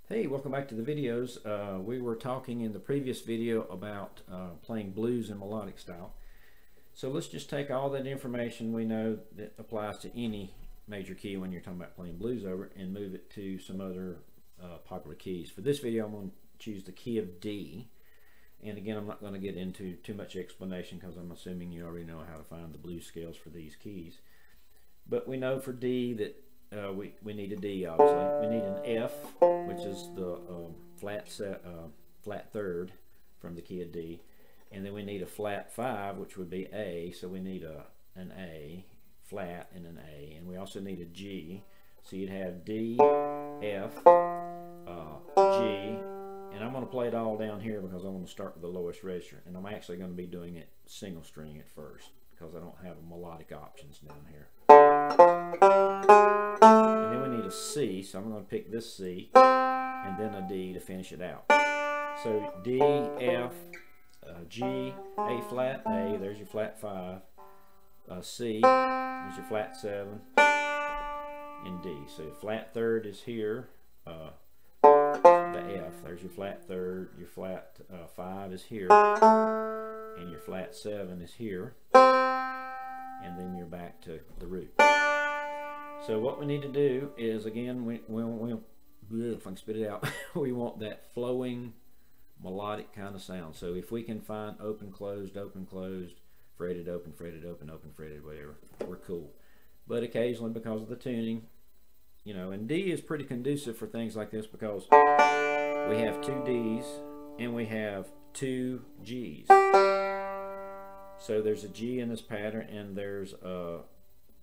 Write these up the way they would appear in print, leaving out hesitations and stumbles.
Hey, welcome back to the videos. We were talking in the previous video about playing blues in melodic style. So let's just take all that information we know that applies to any major key when you're talking about playing blues over and move it to some other popular keys. For this video, I'm going to choose the key of D. And again, I'm not going to get into too much explanation because I'm assuming you already know how to find the blues scales for these keys. But we know for D that we need a D, obviously. We need an F, which is the flat third from the key of D, and then we need a flat 5, which would be A. So we need an A flat and an A, and we also need a G. So you'd have D, F, G, and I'm going to play it all down here because I want to start with the lowest register, and I'm actually going to be doing it single string at first because I don't have melodic options down here. And then we need a C, so I'm going to pick this C and then a D to finish it out. So D, F, G, A flat, A, there's your flat 5, C, there's your flat 7, and D. So flat third is here, the F, there's your flat third, your flat 5 is here, and your flat 7 is here, and then you're back to the root. So what we need to do is, again, if I can spit it out, we want that flowing melodic kind of sound. So if we can find open, closed, fretted, open, open, fretted, whatever, we're cool. But occasionally, because of the tuning, you know, and D is pretty conducive for things like this because we have 2 Ds and we have 2 Gs. So there's a G in this pattern, and there's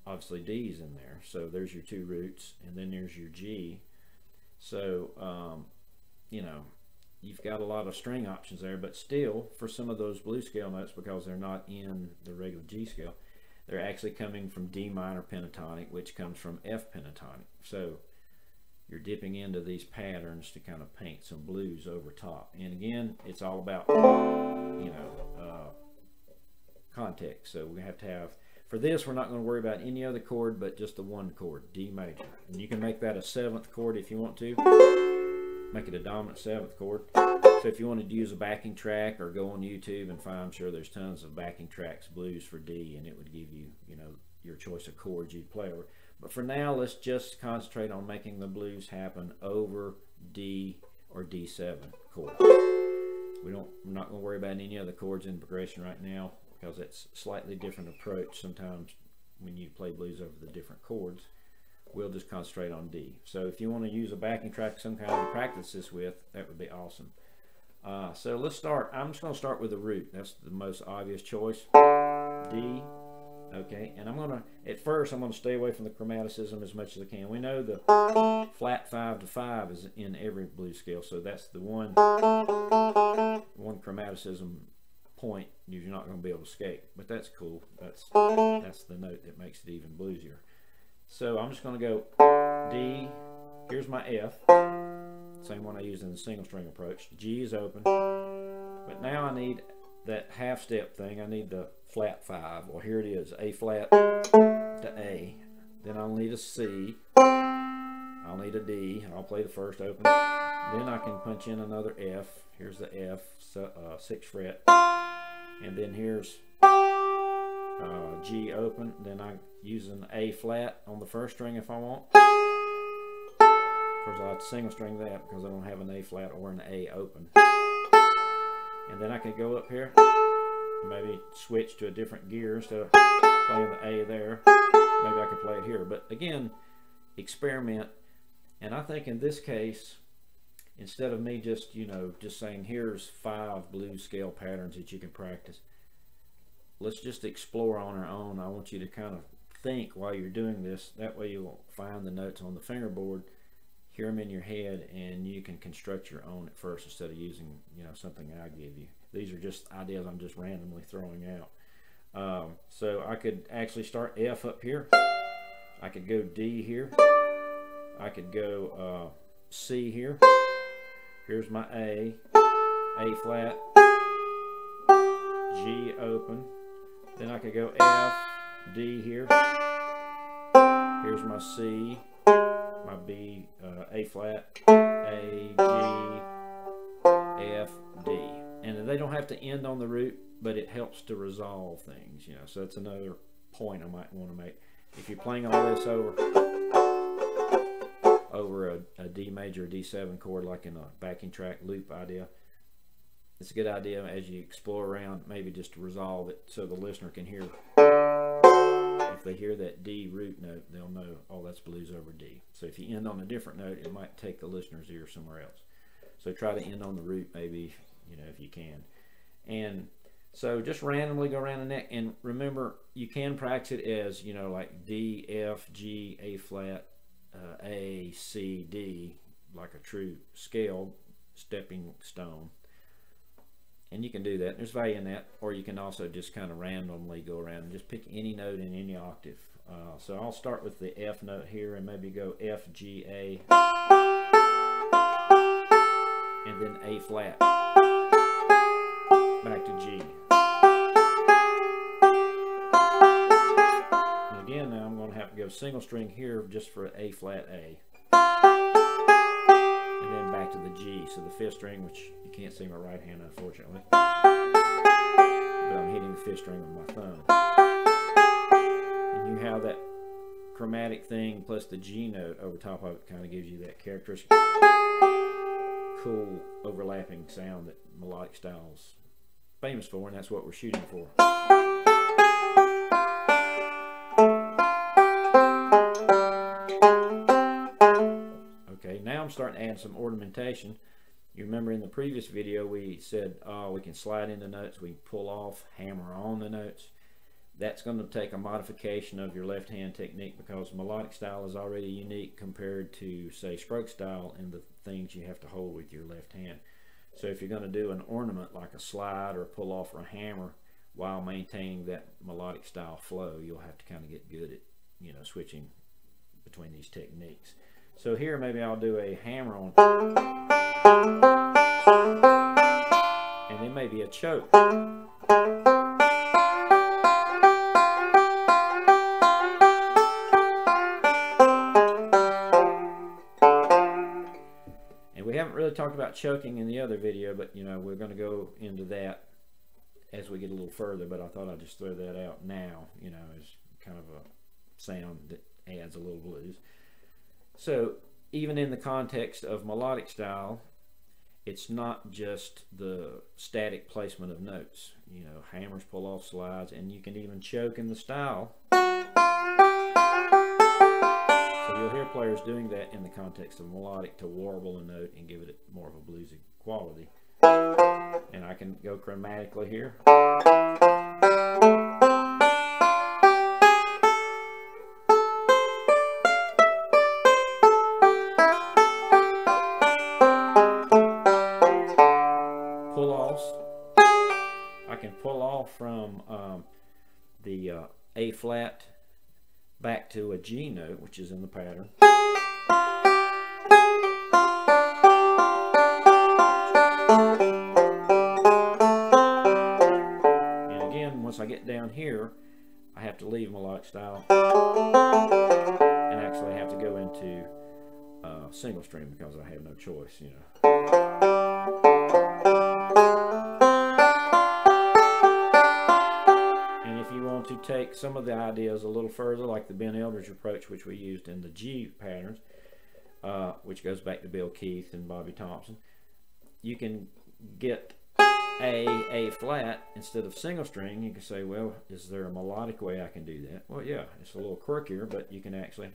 obviously D's in there. So there's your 2 roots, and then there's your G. So you know, you've got a lot of string options there, but still, for some of those blues scale notes, because they're not in the regular G scale, they're actually coming from D minor pentatonic, which comes from F pentatonic. So you're dipping into these patterns to kind of paint some blues over top. And again, it's all about, you know, context. So we have to have, for this, we're not going to worry about any other chord but just the one chord, D major. And you can make that a 7th chord if you want to. Make it a dominant 7th chord. So if you wanted to use a backing track or go on YouTube and find, I'm sure there's tons of backing tracks blues for D, and it would give you, you know, your choice of chords you'd play over. But for now, let's just concentrate on making the blues happen over D or D7 chord. We're not going to worry about any other chords in progression right now, because it's a slightly different approach sometimes when you play blues over the different chords. We'll just concentrate on D. So if you want to use a backing track, some kind to practice this with, that would be awesome. So let's start. I'm just going to start with the root. That's the most obvious choice. D. Okay, and I'm going to, at first, I'm going to stay away from the chromaticism as much as I can. We know the flat 5 to 5 is in every blues scale, so that's the one chromaticism point you're not going to be able to escape. But that's cool. That's the note that makes it even bluesier. So I'm just going to go D. Here's my F. Same one I used in the single string approach. G is open. But now I need that half step thing. I need the flat 5. Well, here it is. A flat to A. Then I'll need a C. I'll need a D. I'll play the first open. Then I can punch in another F. Here's the F, 6th fret. And then here's G open. Then I use an A flat on the first string if I want. Of course, I'll have to single string that because I don't have an A flat or an A open. And then I can go up here, maybe switch to a different gear instead of playing the A there. Maybe I can play it here. But again, experiment. And I think in this case, instead of me just, you know, just saying here's 5 blues scale patterns that you can practice, let's just explore on our own. I want you to kind of think while you're doing this. That way you'll find the notes on the fingerboard, hear them in your head, and you can construct your own at first instead of using, you know, something I give you. These are just ideas I'm just randomly throwing out. So I could actually start F up here. I could go D here. I could go C here. Here's my A flat, G open. Then I could go F, D here. Here's my C, my B, A flat, A, G, F, D. And they don't have to end on the root, but it helps to resolve things, you know. So that's another point I might want to make. If you're playing all this over a D major or D7 chord, like in a backing track loop idea, it's a good idea as you explore around, maybe just to resolve it so the listener can hear. If they hear that D root note, they'll know, oh, that's blues over D. So if you end on a different note, it might take the listener's ear somewhere else. So try to end on the root, maybe, you know, if you can. And so just randomly go around the neck, and remember, you can practice it as, you know, like D, F, G, A flat, A, C, D, like a true scale stepping stone. And you can do that. There's value in that. Or you can also just kind of randomly go around and just pick any note in any octave. So I'll start with the F note here and maybe go F, G, A, and then A flat, back to G. And again, now I'm going to have to go single string here just for A flat A. And then back to the G, so the fifth string, which you can't see my right hand unfortunately, but I'm hitting the fifth string with my thumb. And you have that chromatic thing plus the G note over top of it, kind of gives you that characteristic cool overlapping sound that melodic style's famous for, and that's what we're shooting for. Okay, now I'm starting to add some ornamentation. You remember in the previous video we said, oh, we can slide into notes, we can pull off, hammer on the notes. That's going to take a modification of your left hand technique, because melodic style is already unique compared to, say, stroke style in the things you have to hold with your left hand. So if you're going to do an ornament like a slide or a pull off or a hammer while maintaining that melodic style flow, you'll have to kind of get good at, you know, switching between these techniques. So here maybe I'll do a hammer on, and then maybe a choke. And we haven't really talked about choking in the other video, but you know, we're going to go into that as we get a little further, but I thought I'd just throw that out now, you know, as kind of a sound that adds a little blues. So even in the context of melodic style, it's not just the static placement of notes. You know, hammers, pull off, slides, and you can even choke in the style. So you'll hear players doing that in the context of melodic to warble a note and give it more of a bluesy quality. And I can go chromatically here. I can pull off from the A flat back to a G note, which is in the pattern. And again, once I get down here, I have to leave melodic style and actually have to go into single string because I have no choice, you know. To take some of the ideas a little further, like the Ben Eldridge approach, which we used in the G patterns, which goes back to Bill Keith and Bobby Thompson. You can get A flat instead of single string. You can say, well, is there a melodic way I can do that? Well, yeah, it's a little quirkier, but you can actually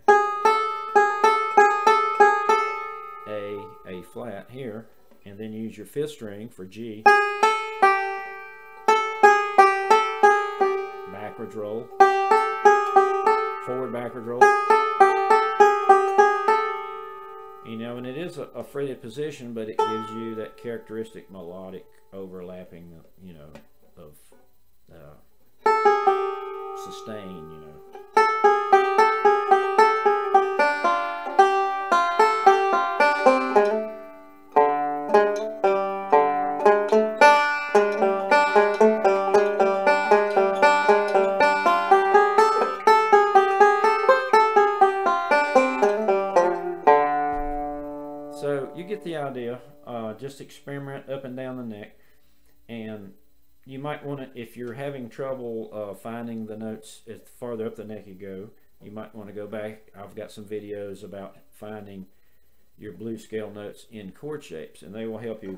A flat here, and then use your fifth string for G. Backwards roll, forward backwards roll. You know, and it is a fretted position, but it gives you that characteristic melodic overlapping, you know, of sustain, you know. just experiment up and down the neck. And you might want to, if you're having trouble finding the notes as farther up the neck you go, you might want to go back. I've got some videos about finding your blues scale notes in chord shapes, and they will help you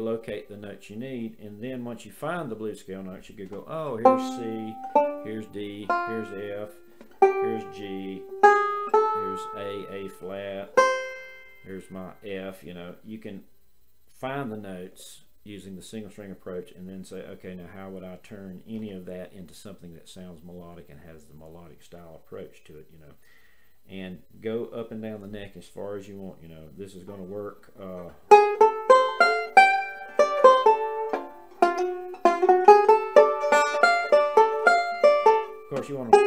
locate the notes you need. And then once you find the blues scale notes, you could go, oh, here's C, here's D, here's F, here's G, here's A flat, here's my F. You know, you can find the notes using the single string approach, and then say, okay, now how would I turn any of that into something that sounds melodic and has the melodic style approach to it, you know. And go up and down the neck as far as you want. You know, this is going to work. Of course, you want to.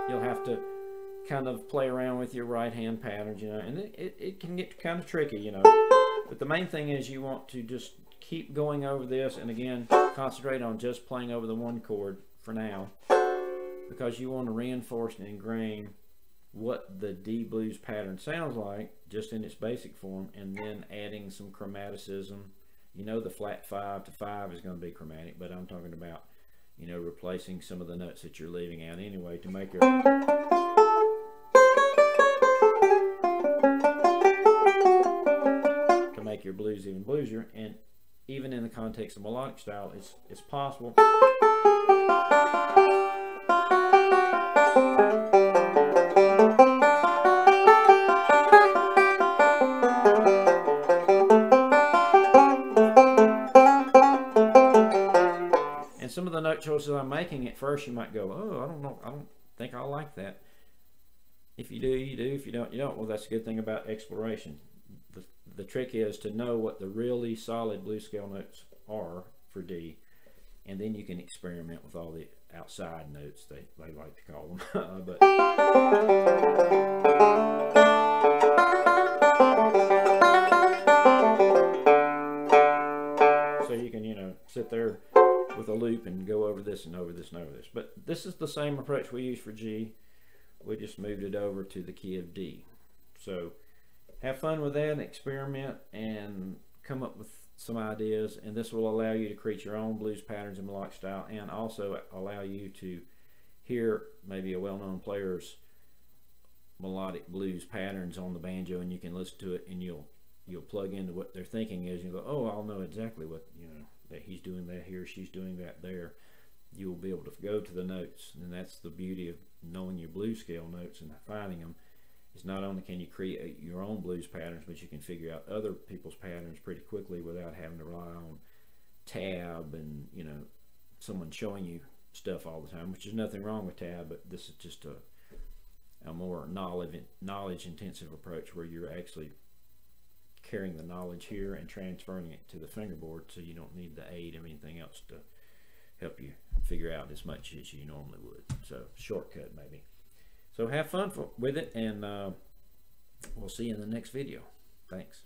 You'll have to kind of play around with your right hand patterns, you know, and it can get kind of tricky, you know. But the main thing is you want to just keep going over this, and again, concentrate on just playing over the one chord for now, because you want to reinforce and ingrain what the D blues pattern sounds like just in its basic form, and then adding some chromaticism. You know, the flat 5 to 5 is going to be chromatic, but I'm talking about, you know, replacing some of the notes that you're leaving out anyway to make your blues even bluesier. And even in the context of melodic style, it's possible. And some of the note choices I'm making at first, you might go, oh, I don't know, I don't think I like that. If you do, you do. If you don't, you don't. Well, that's a good thing about exploration. The trick is to know what the really solid blues scale notes are for D, and then you can experiment with all the outside notes, they like to call them. But so you can, you know, sit there with a loop and go over this and over this and over this. But this is the same approach we use for G. We just moved it over to the key of D. So have fun with that, experiment, and come up with some ideas, and this will allow you to create your own blues patterns and melodic style, and also allow you to hear maybe a well-known player's melodic blues patterns on the banjo, and you can listen to it, and you'll plug into what their thinking is, and you go, oh, I'll know exactly what, you know, that he's doing that here, she's doing that there. You'll be able to go to the notes, and that's the beauty of knowing your blues scale notes and finding them. Is not only can you create your own blues patterns, but you can figure out other people's patterns pretty quickly without having to rely on tab and, you know, someone showing you stuff all the time, which is nothing wrong with tab, but this is just a more knowledge intensive approach where you're actually carrying the knowledge here and transferring it to the fingerboard, so you don't need the aid of anything else to help you figure out as much as you normally would. So shortcut maybe. So have fun with it, and we'll see you in the next video. Thanks.